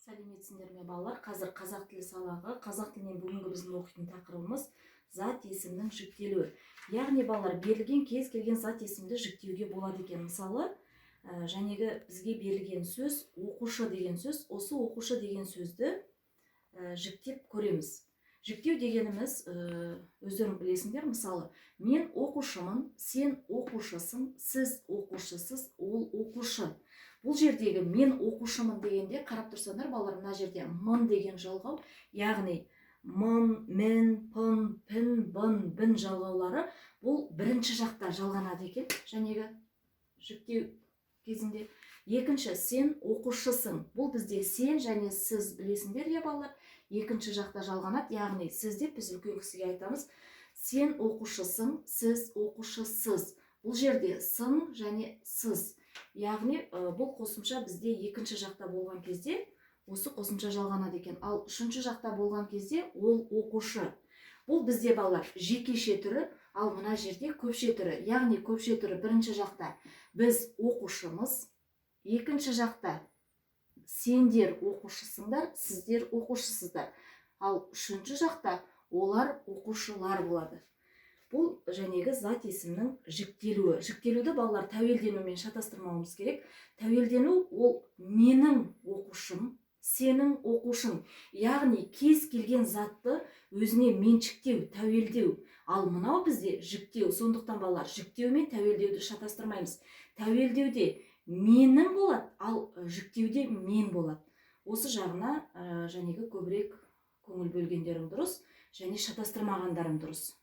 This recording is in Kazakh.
Сәлеметсіңдер ме балалар? Қазір қазақ тілі сабағы, қазақ тілінен бүгінгі біздің оқитын тақырыбымыз зат есімнің жіктелуі. Яғни балалар, берілген кез келген зат есімді жіктеуге болады екен. Мысалы, жәнегі бізге берілген сөз оқушы деген сөз, осы оқушы деген сөзді жіктеп көреміз. Жіктеу дегеніміз, өздерің білесіңдер, мысалы, мен оқушымын, сен оқушысың, сіз оқушысыз, ол оқушы. Бұл жердегі мен оқушымын дегенде, қарап тұрсаңдар, балалар, мына жерде мын деген жалғау, яғни мын, мен, пын, пін, бын, бін жалғаулары бұл бірінші жақта жалғанады екен, жәнегі жіктеу кезінде. Екінші, сен оқушысың. Бұл бізде сен және сіз білесіңдер, е балалар, екінші жақта жалғанады, яғни сіз деп біз үлкен кісіге айтамыз. Сен оқушысың, сіз оқушысыз. Бұл жерде сын және сыз. Яғни бұл қосымша бізде екінші жақта болған кезде осы қосымша жалғанады екен. Ал үшінші жақта болған кезде ол оқушы. Бұл бізде балалар жекеше түрі, ал мына жерде көпше түрі. Яғни көпше түрі бірінші жақта біз оқушымыз, екінші жақта сендер оқушысыңдар, сіздер оқушысыздар. Ал үшінші жақта олар оқушылар болады. Бұл жәнегі зат есімнің жіктелуі. Жіктелуді балалар тәуелденумен шатастырмауымыз керек. Тәуелдену ол менің оқушым, сенің оқушың. Яғни кез келген затты өзіне меншіктеу, тәуелдеу. Ал мынау бізде жіктеу. Сондықтан балалар, жіктеу мен тәуелдеуді шатастырмаймыз. Тәуелдеуде менің болады, ал жіктеуде мен болады. Осы жағына жәнегі көбірек көңіл бөлгендерің дұрыс, және шатастырмағандарың дұрыс.